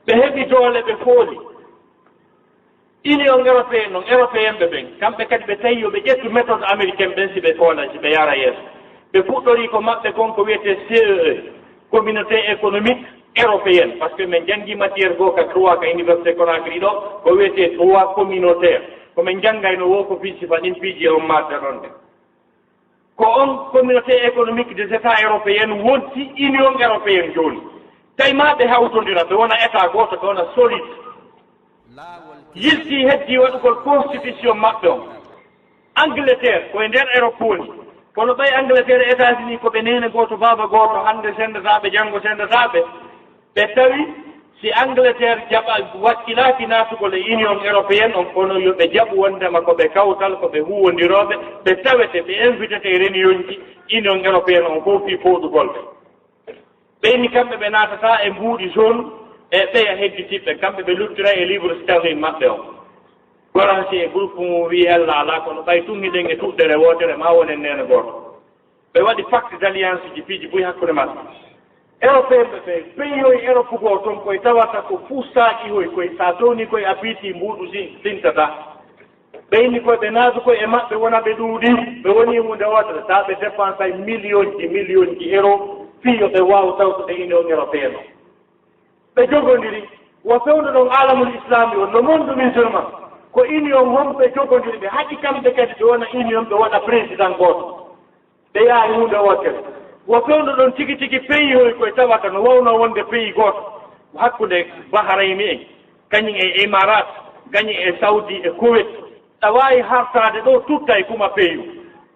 ɓe heɓi doole ɓe fooli union européenne noon européen ɓe ɓen kamɓe kadi ɓe tawi yo ɓe ƴettu méthode américaine ɓen si ɓe koola si ɓe yara yeeso ɓe fuɗɗori ko maɓɓe gon ko wiyete CEE communauté économique européenne par ce que min janngi matiére goo ka droit ka université Conakry ɗo ko wiyete droit communautaire komin janngayno wo ko piiji faɗin piiji on marde ɗon de ko on communauté économique des états européenne wonti union européenne jooni tawi ma ɓe hawtondira ɓe wona état gooto ɓe wona solide yilti heddi waɗugol constitution maɓɓe on Angleterre koye nder Europe woni kono ɓay Angleterre e États-Unis ko ɓe nene gooto baaba gooto hannde sendataɓe janngo sendataɓe ɓe tawi si Angleterre jaɓa wakkilaaki naatugol e union européenne on kono yo ɓe jaɓu wondema ko ɓe kawtal ko ɓe huwondirooɓe ɓe tawete ɓe invitete réunion ji union européenne on fof fi fooɗugol ɓe ɓeyni kamɓe ɓe naatata e mbuuɗi zone e ɓeya hedditiɓɓe kamɓe ɓe luttira e livre sterling maɓɓe on goransi e groupe mum wi LAAWOL kono ɓay tummiɗen e tuɗɗere wootere ma wonen nene gooto ɓe waɗi pacte d' alliance ji piiji boyi hakkude maɓɓe européen ɓe ɓe pays oye Europe goo toon koye tawata ko fuu saaƙi hoy koye sa towni koye a piiti mbuuɗu sintata ɓeyni koye ɓe naadu koye e maɓɓe wona ɓe ɗuuɗi ɓe woni hunde wotere ta ɓe dépense ay million ji euro fiyo ɓe waawa tawtude union européenne o ɓe jogondiri wo fewndo ɗon alamul islami o no monde musulman ko union wonɓe jogondiri ɓe haɗi kamɓe kadi ɓe wona union ɓe waɗa président gooto ɓe yaawi hunde wotere wo fewndo ɗon tigi tigi pays hoy koye tawata no wawno wonde pays gooto hakkude Bahrayni en kañum e Émirat kañum e Saudi e Kuwait a waawi hartade ɗo tutta e kuma pays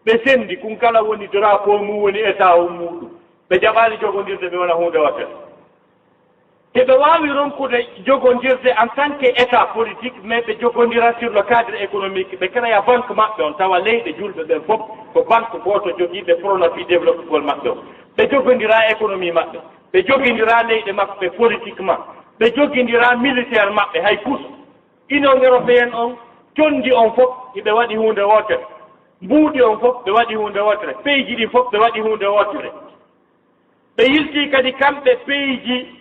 ɓe sendi kum kala woni drapeau mum woni état o muɗum ɓe jaɓaani jogondirde ɓe wona hunde wotere te ɓe waawi ronkude jogondirde en tant que état politique mais ɓe jogondira sur le cadre économique ɓe créa banque maɓɓe on tawa leyɗe julɓe ɓen fof ko banque gooto jogiiɓe pronopi développegol maɓɓe on ɓe jogondira économie maɓɓe ɓe jogindira leyɗe maɓɓe politiquement ɓe jogindira militaire maɓɓe hay pus union européenne on tondi on fof hiɓe waɗi hunde wotere mbuuɗi on fof ɓe waɗi hunde wotere pays ji ɗi fof ɓe waɗi hunde wotere ɓe yilti kadi kamɓe pays ji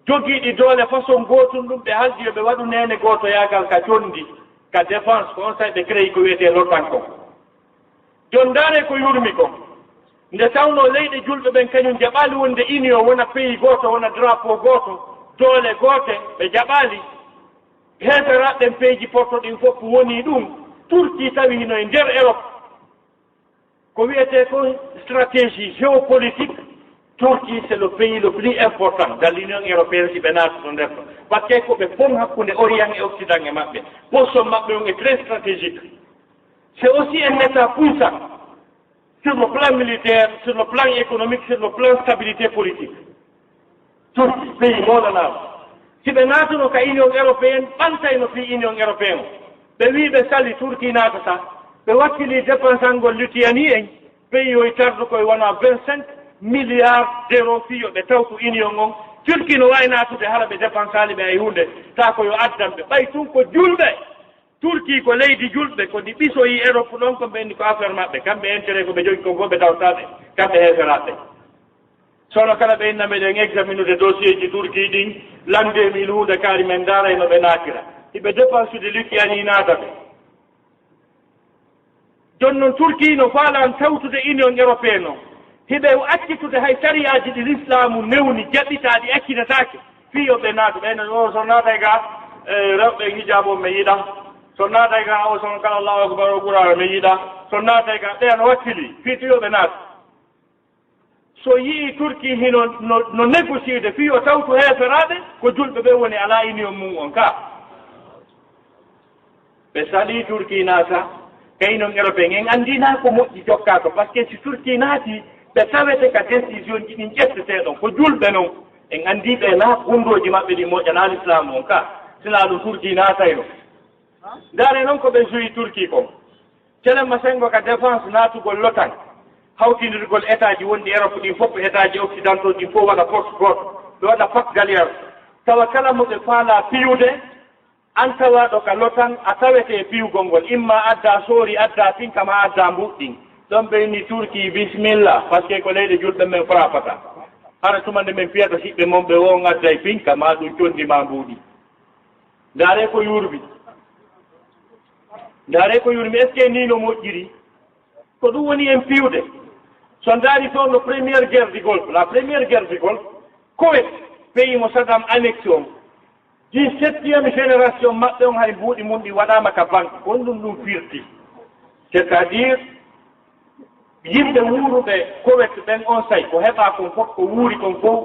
jogiiɗi doole façon gootum ɗum ɓe haldi yo ɓe waɗu nene gooto yaagal ka tondi ka défense ko on tawi ɓe créé ko wiyete l'OTAN kon jon ndaare ko yurmi kon nde tawno leyɗe julɓe ɓen kañum jaɓaali wonde union wona pays gooto wona drapeau gooto doole goote ɓe jaɓaali heeteraɗɗen pays ji porto ɗin fof woni ɗum Turquie tawi no e nder Europe ko wiyete ko stratégie géopolitique Turquie c'est le pays le plus important dans l'Union européenne si ɓe naati ɗo nder ɗo par ce que ko ɓe pom hakkunde Orient et Occident e maɓɓe position maɓɓe on est très stratégique c'est aussi un état puissant sur le plan militaire sur le plan économique sur le plan stabilité politique Turquie pays moolanaɗo si ɓe naatuno ka union européenne ɓantayno fi union européenne ɓe wi ɓe sali Turquie naatata ɓe wakkili dépensangol Lituanie en pays o tardu koye wona 25 milliards d'euros fiyo ɓe tawtu union on Turki no wawi natude hala ɓe dépensali ɓe e hunde ta ko yo addanɓe ɓay tun ko julɓe Turki ko leydi julɓe ko ɗi ɓisoyi Europe ɗon ko ɓenni ko affaire maɓɓe kamɓe intérêt ko ɓe jogi ko goɓe tawtaɓe kamɓe heeferaɓe sono kala ɓe inna meɗen examinude dossier ji Turki ɗin lande min hunde kaari men daara no ɓe naatira hiɓe dépense ude lukki ani naata ɓe jon noon Turki no faalan tawtude union européenne o hiɓe accitude hay sariyaji ɗi l'islamu newni jaɓɓitaɗi accitatake fiyoɓe naatu ɓayno o so naatay ga rewɓe hijabo mi yiɗa so naatay ga o sono kala allahu akbar o ɓurara mi yiɗa so naatay ga ɓen wakkili fiitoyoɓe naatu so yii Turki hino no négociede fi o tawtu heeferaɓe ko julɓe ɓe woni ala union mum on ka ɓe saɗi Turki naata kaynon européen en andina ko moƴƴi jokka ko par ce que si Turki naati ɓe tawete ka décision ji ɗin ƴetteteɗon ko julɓe noon en andi ɓe naat gundoji maɓɓe ɗi moƴƴana l'islam on ka sina ɗum Turki naatayno ndaare noon ko ɓe joyi Turki kon telemma sengo ka défense naatugol lotan hawtindirgol état ji wonɗi Europe ɗin fof état ji occidentaux ɗin fof waɗa force goto ɓe waɗa pak galliére tawa kala mo ɓe faala piyude an tawaɗo ka lotan a tawete piyugol ngol imma adda soori adda pinka ma adda mbuɗɗin ɗon ɓeyni Turki bisimilla par ce que ko leyɗe julɓe men frapata hara tumande men fiyata siɓɓe mon ɓe won adday pinka ma ɗum condi ma mbuuɗi ndaare ko yurbi est ce que ni no moƴƴiri ko ɗum woni en piwde so ndaari toon no première guerre du golfe la première guerre du golfe Koweït pays mo Saddam annexion 17e génération maɓɓe on hay mbuuɗi mum ɗi waɗama ka banque kon ɗum firti c' est à dire yimɓe wuuruɓe Koweït ɓen on say ko heɓa kon fof ko wuuri kon fof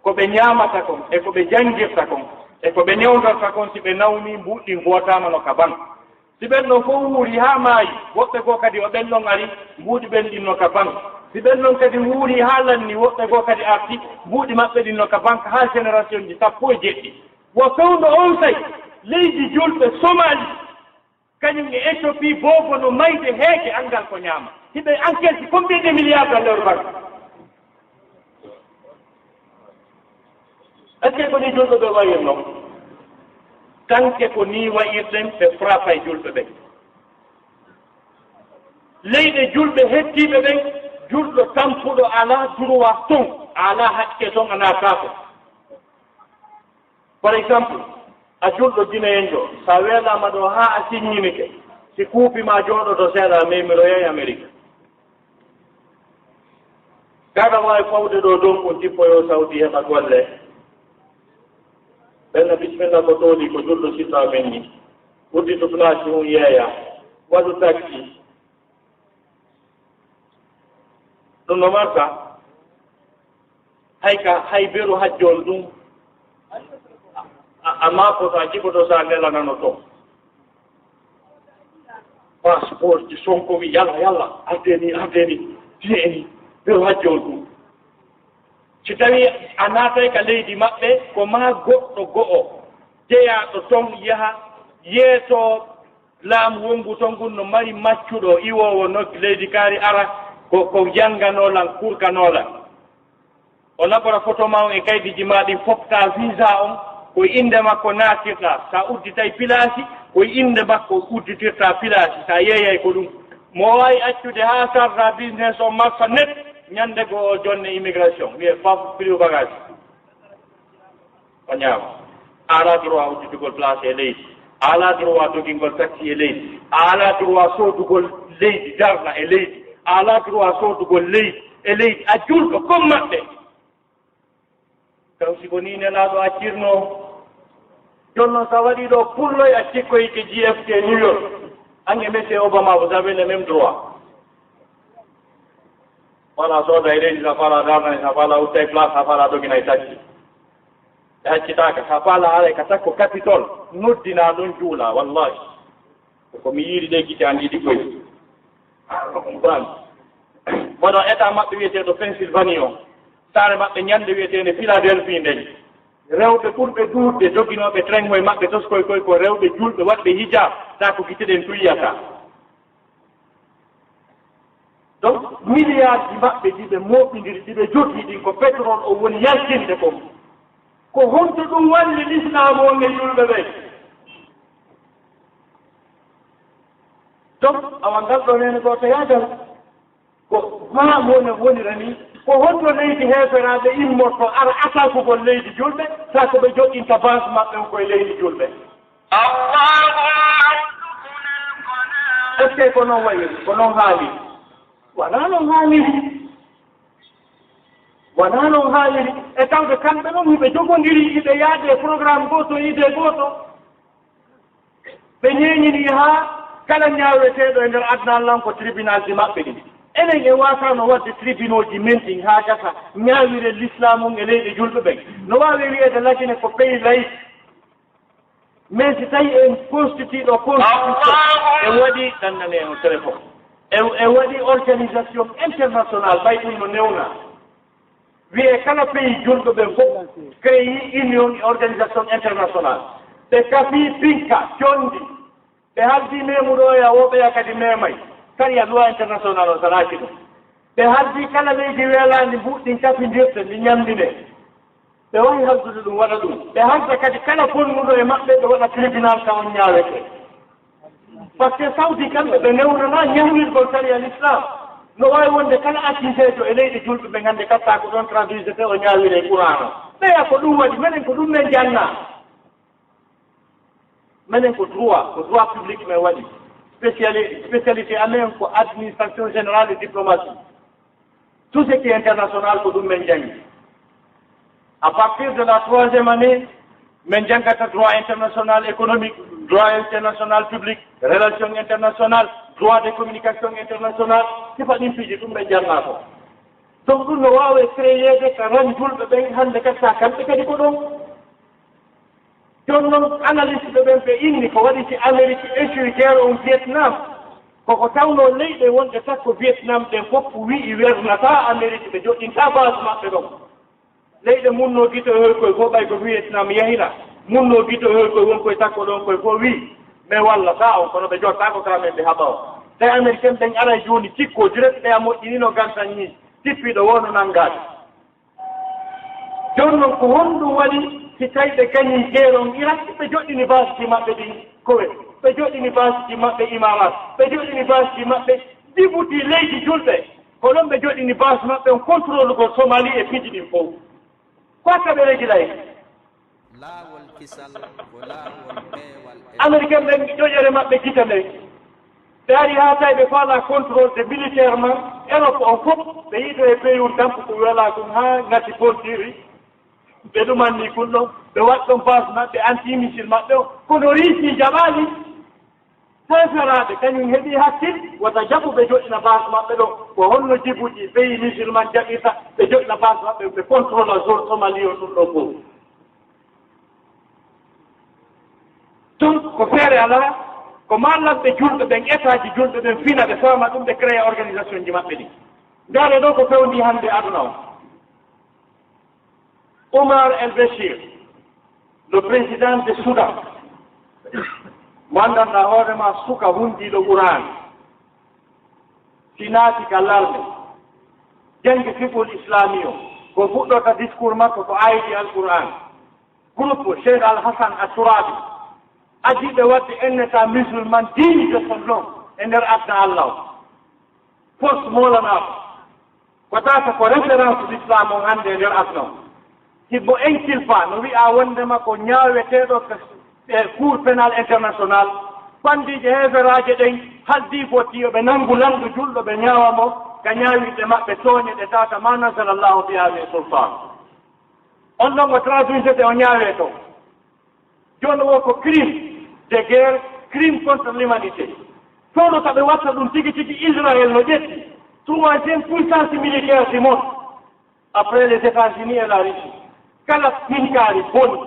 ko ɓe ñaamata kon e ko ɓe janngirta kon e ko ɓe newdorta kon si ɓe nawni mbuuɗɗi mbotama no ka banque si ɓen ɗon fof wuuri ha maayi woɓɓe goo kadi o ɓen ɗon ari mbuuɗi ɓen ɗin no ka banque si ɓen ɗon kadi wuuri ha lanni woɓɓe goo kadi arti mbuuɗi maɓɓe ɗin no ka banque ha génération ji sappo e jeɗɗi wo fewndo on say leydi julɓe Somalie kañum e Éthiopie boobo no mayde heeke angal ko ñaama hiɓe enquête combien de milliards dans leur banque est ce que ko ni julɓe ɓe wayir noon tanke ko ni wayirɗen ɓe frappay julɓe ɓen leyɗe julɓe hettiɓe ɓen julɗo tampuɗo ala droit ton ala hakke ton ana kaako par exemple a julɗo dineyenjo sa weelama ɗo ha a siññinike si kuupima jooɗoto seeɗa memiro yeey Amérique kaɗa wawi fawde ɗo dow ko jippoyo Saudi heɓa golle ɓenna bisimilla ko tooɗi ko julɗo sitta men ni uddito place mum yeeya waɗu taxi ɗum no marta hay beru hajjol ɗum a makoto a jiɓoto sa nelanano toon passeport ji Sonko wi yalla ardeni tiyeni beru hajjol ɗum si tawi a naatay ka leydi maɓɓe ko ma goɗɗo go'o jeyaɗo toon yaha yeeto laamu wongu toon ngun no mari maccuɗo iwowo nokki leydi kaari ara ko jannganolan kurkanolan o labora photo ma on e kaydiji ma ɗin fofta visa on koye inde makko naatirta sa udditay pilasi koye inde makko udditirta pilasi sa yeeyay ko ɗum mo wawi accude ha sarta business o marsa net ñande go jonne immigration wiye faf prix bagage o ñaama ala droit udditugol place e leydi ala droit dogingol taxi e leydi ala droit soodugol leydi darna e leydi ala droit soodugol leydi e leydi a julɗo comme maɓɓe taw siko ni nelaɗo a cirno jon noon sa waɗi ɗo pulloy a cikkoyke JFK New York ange monsieur Obama vous avez le même droit wala sooda e leydi sa fala darnani sa fala uttay place sa fala doginay taxi e haccitaka sa fala haray ka takko capitole noddina ɗon juula wallahi ko mi yiiri ɗe gite an yiɗi koy wono état maɓɓe wiyeteɗo Pennsylvanie o saare maɓɓe ñande wiyetede Philadelphie ndeñ rewɓe ɓurɓe duurde joginoɓe train moye maɓɓe toskoy koy ko rewɓe julɓe waɗɓe hijab ta ko giteɗen tuyyata donc milliards ji maɓɓe ɗi ɓe moɓidiri ɗi ɓe jogi ɗin ko pétrole o woni yaltinde kon ko honto ɗum walli l'islam o nge julɓe ɓe donc awa ngal ɗo nene ɗo to yaadal ko maamone wonira ni ko honto leydi heeferaɓe immorto ara atakugol leydi julɓe sa ko ɓe joƴƴinta base maɓɓe koye leydi julɓe est ce que ko noon wayiri ko noon haali wona noon haaliri wona noon haaliri e tawde kamɓe noon hiɓe jogondiri hiɓe yaade e programme goto idée goto ɓe ñeeñini haa kala ñaaweteeɗo e ndeer adna Allah ko tribunal ji maɓɓe ɗi enen en waatano wadde tribunal ji men haa gasa ñaawire l'islam um e leyɗe julɓe ɓen no waawi wiyeede lagine ko pays laïque mais si tawi en constituiɗo constitution e waɗi ɗannane o téléphone e waɗi organisation internationale ɓay ɗum no newna wiye kala pays julɗo ɓen fof créé union et organisation internationale ɓe kafi pinka condi ɓe haldi memuɗo woɓeya kadi memay kadi a loi international o salaki ɗum ɓe haldi kala leydi weelandi mbuɗɗin kafindirte ndi ñamdine ɓe wawi haldude ɗum waɗa ɗum ɓe halda kadi kala fonnuɗo e maɓɓe ɓe waɗa tribunal ka on ñaawete par ce que sawdi kamɓe ɓe newnana ñawirgol kadi al islam no wawi wonde kala accisejo e leydi julɓe ɓe gande katta ko ɗon traduise te o ñaawire e qouran o ɓeya ko ɗum waɗi minen ko ɗum men janna minen ko droit public men waɗi spécialité amen ko administration générale et diplomatie tout ce qui est international ko ɗum men jangi à partir de la 3e année men jangata droit international économique droit international public relation internationale droit de communication internationale sifa ɗin piiji ɗum ɓe janna ko donc ɗum no wawe créede ko ran julɓe ɓen hannde kadi sa kamɓe kadi ko ɗon jooni noon analyste ɓe ɓen ɓe inni ko waɗi si Amérique échoui guerre on Vietnam koko tawno leyɗe wonɗe takko Vietnam ɗen fof wii wernata Amérique ɓe joɗɗinta base maɓɓe ɗon leyɗe munno gito hoy koye fof ɓay ko Vietnam yahira munno gito hoy koye won koye takko ɗon koye fof wii mais wallata on kono ɓe jotta ko kala men ɓe haɓa o tawi américain ɓen ara jooni tikko direct ɓe a moƴƴinino gantan ñi tippiɗo wono nanngade jooni noon ko honɗum waɗi si tawi ɓe gañi guerre on Irak ɓe joɗɗini base ji maɓɓe ɗin Koweït ɓe joɗɗini base ji maɓɓe Imarat ɓe joɗɗini base ji maɓɓe ɗiɓuti leydi julɓe ko ɗon ɓe joɗɗini base maɓɓe on contrôle gol Somalie e piiji ɗin fof ko kaɓe regilay
LAAWOL KISAL ko laawol peewal
américain ɓen ƴoƴere maɓɓe gita ɓe ɓe ari haa tawi ɓe faala contrôle de militairement Europe on fof ɓe yiiɗo e pays um dampo ko wela ɗum haa ngati pontiri ɓe ɗumanni kun ɗon ɓe waɗi ɗon base maɓɓe anti missile maɓɓe o kono riisi jaɓaali heeferaɓe kañum heeɓi hakkil wata jaɓu ɓe joɗɗina base maɓɓe ɗo ko holno Djibouti pays musulman jaɓirta ɓe joɗɗina base maɓɓe ɓe contrôle a zone Somalie o ɗum ɗo fof donc ko feere alaa ko mallamɓe julɓe ɓen état ji julɓe ɓen fina ɓe fama ɗum ɓe créé organisation ji maɓɓe ɗi ndaare ɗo ko fewndi hannde aduna o Omar el-Béchir le président de Soudan mo anndanɗaa hoorema suka hundiiɗo Qur'an si naati ka lalɓe janngi fiqhul islami o ko fuɗɗota discours makko ko aydi al-Qur'an groupe Cheikh al-Hassan al-Turabi ajiɓe wadde un état musulman digne de son nom e ndeer adna Allah o poste molanaako ko tawata ko référence l'islam on hannde e ndeer adna o himmo enkilfa no wi'a wondema ko ñaaweteeɗo cour pénal international bandiije heeferaaje ɗen haldi foti yo ɓe nanngu landu julɗo ɓe ñaawa mo ka ñaawiɗe maɓɓe tooñe ɗe tawata ma nasala llahu biha min sultan on ɗon o traduisete o ñaawee to jooni wo ko crime de guerre crime contre l'humanité toɗo ko ɓe watta ɗum tigi tigi Israël no ƴetti troisième puissance militaire du monde après les États-Unis et la Russie kala pinkaari boni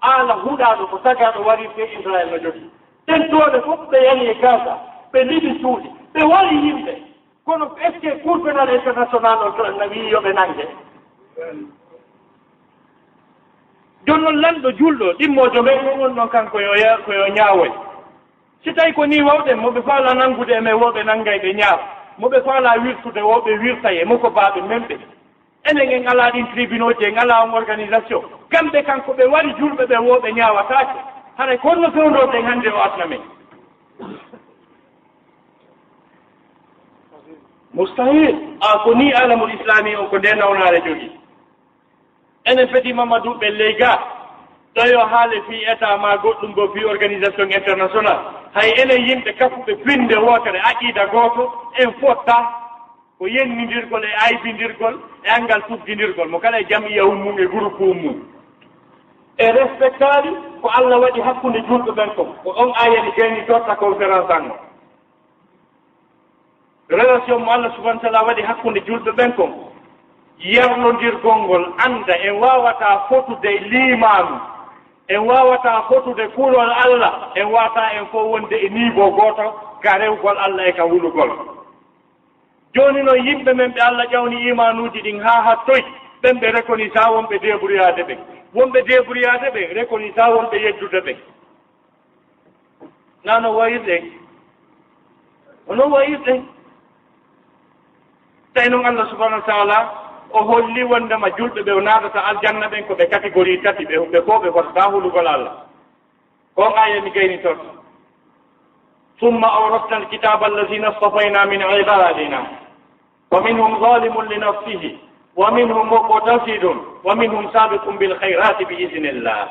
haala huɗaaɗo ko tagaɗo wari fe Israël no jogii ɗen tooɗe fof ɓe yani e Gaza ɓe liɓi suuɗi ɓe wari yimɓe kono est ce que cour pénal international o no wii yo ɓe nannge jooni noon lanɗo julɗo ɗimmoojo men ɗum on ɗon kanko koyo ñaawoy si tawi ko ni wawɗen moɓe faala nanngude e men woɓe nanngay ɓe ñaaw moɓe faala wirtude woɓe wirta e moko baaɓe men ɓe enen en alaa ɗin tribunaux je en alaa on organisation kamɓe kanko ɓe wari julɓe ɓe woɓe ñaawataake haray konno fewndoten hannde o asna men mustahil ko ni alamul islami o ko nde nawnaare jogii enen feti mamadou ɓe ley ga ɗoyo haale fi état ma goɗɗum go fi organisation international hay enen yimɓe kafuɓe finde wootere aqida gooto en fotta ko yennidirgol e aybindirgol e angal tuggindirgol mo kala e jamiya ummum e groupe ummum e respectali ko Allah waɗi hakkunde julɓe ɓen ko on ayani gayni totta conférence ango relation mo Allah subahana taala waɗi hakkunde julɓe ɓen kon yernodirgol ngol anda en wawata fotude limanu en wawata fotude kulol Allah en wata en fof wonde e niveau goto ka rewgol Allah e ka wulugol joni noon yimɓe men ɓe Allah ƴawni imanuji ɗin ha hattoy ɓen ɓe rekoni sa wonɓe débruyade ɓe wonɓe débruyade ɓe rekoni sa wonɓe yeddude ɓe nano wayirɗen onon wayirɗen tawi noon Allah subahanahu wa taala o holli wondema julɓe ɓe o naatata aljanna ɓen ko ɓe catégorie tati ɓe fof ɓe fotata hulugol Allah on aya mi gayni toon ثم أورثنا الكتاب الذين اصطفينا من عبادنا ومنهم ظالم لنفسه ومنهم مقتصد ومنهم سابق بالخيرات بإذن الله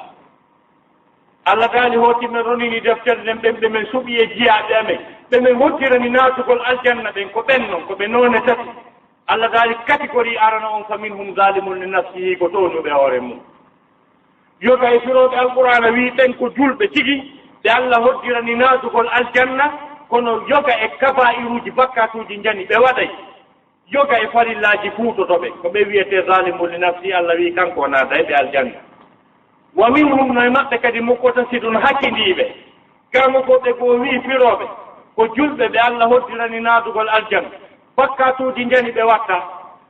Allah taali hotimen ronini deftere ɗen ɓen ɓe men suɓi e jiyaɓe amen ɓe men hottirani naatugol aljanna ɓen ko ɓen noon ko ɓe noone tati Allah taali catégorie arana on fa minhum zalimun li nafsihi ko townuɓe hoore mum yoga e firoɓe alqur'ana wi ɓen ko julɓe tigi ɓe Allah hoddirani naatugol aljanna kono yoga e kabairuji bakkatuji jani ɓe waɗay yoga e farillaji fuutotoɓe ko ɓe wiyete zalimun li nafsihi Allah wi kanko naata e ɓe aljanna wa minhum no e maɓɓe kadi muqtasidun hakkindiɓe gamo ko ɓe ko wi firoɓe ko julɓe ɓe Allah hoddirani naatugol aljanna bakkatuji jani ɓe watta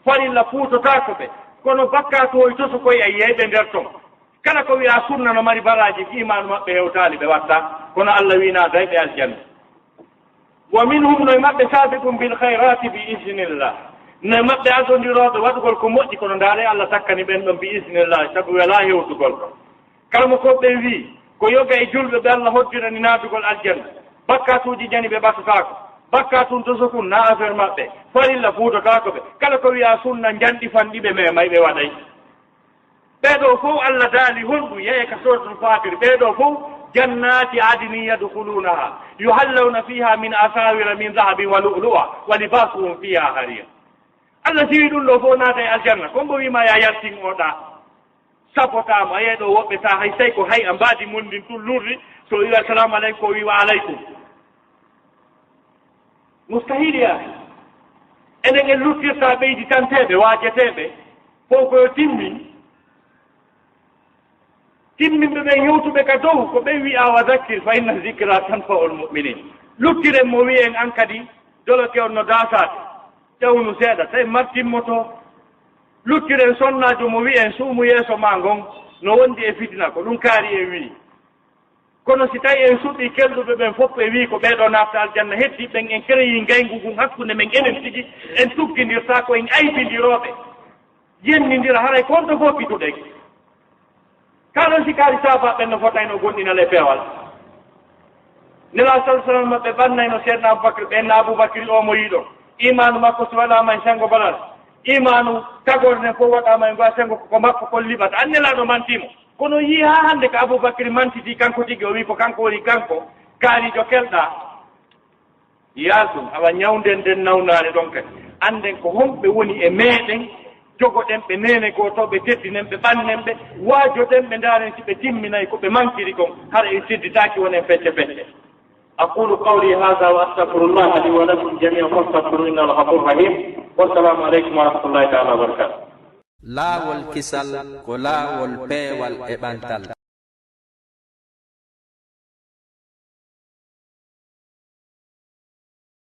farilla fuutotako ɓe kono bakkatu oy toso koye a yeyɓe nder ton kala ko wiya sunna no mari baraji imanu maɓɓe hewtali ɓe watta kono Allah wi naata e ɓe aljanna wa minhum no e maɓɓe sabiqum bil hayrati bi isnillah no e maɓɓe adodiroɓe waɗugol ko moƴƴi kono ndaare Allah takkani ɓen ɗon bi isnillah sabu wala hewtugol ɗon kala mo ko ɓe wi ko yoga e julɓe ɓe Allah hoddirani naatugol aljanna bakkatuji jani ɓe ɓattatako bakkatun to sokun na affaire maɓɓe farilla fuutotako ɓe kala ko wiya sunna janɗi fanɗiɓe memay ɓe waɗay ɓeɗo fof Allah daali honɗum yeeye ka suratul fatir ɓeɗo fof jannati adini yadkhulunaha yuhallawna fiha min asawira min dahabin wa lu'lu'a wa libasuhum fiha harir Allah siwi ɗum ɗo fof naata e aljanna kon mbo wima ya yaltin oɗa sapotama a yeeɗo woɓɓe ta hay tawi ko hay a mbaadi mondin tun lurri so wi assalamu aleykum o wi wa aleykum mustahiliya enen en luttirta ɓeydi tanteɓe waajeteɓe fof koyo timminɓe ɓen yewtuɓe ka dow ko ɓe wi'a wa zakkir fa inna zicra tanfa'ul mu'minin luttiren mo wi en an kadi doloke on no daasade ƴewnu seeɗa tawi martimmoto luttiren sonnajo mo wi en suumu yeeso ma ngon no wondi e fitina ko ɗum kaari e wi kono si tawi en suɓɓi kelɗuɓe ɓen fof ɓe wi ko ɓeɗo nafta aljanna heddi ɓen en créyi ngaygugu hakkunde men enen tigi en tuggidirta ko en aybidiroɓe yennidira haray konto fof pituɗen kaɗon si kaari saba ɓen no fotayno gonɗinale peewal nela sal sallam maɓɓe ɓannayno seedna aboubacry ɓenna aboubacry o mo yiɗo imanu makko so waɗama e sengo balal imanu tagorde fof waɗama e ngoa sengo ko makko kon liɓata annelaɗo mantimo kono yi ha hande ko aboubacry mantiti kanko tigi o wi ko kanko woni kanko kaarijo kelɗa yasum awa ñawden nden nawnare ɗon kadi anden ko homɓe woni e meɗen jogoɗen ɓe nene gotoɓe teddinen ɓe ɓannen ɓe waajoɗen ɓe ndaren si ɓe timminayi ko ɓe mankiri kon hara en sidditaki wonen fecce fecce aqulu qawli hada wa astahfirullah li wa lakum jami'an fastaghfiruhu innahu ghafurur rahim wassalamu aleykum wa rahmatullahi taala wa barakatuh
laawol kisal ko laawol peewal e ɓantal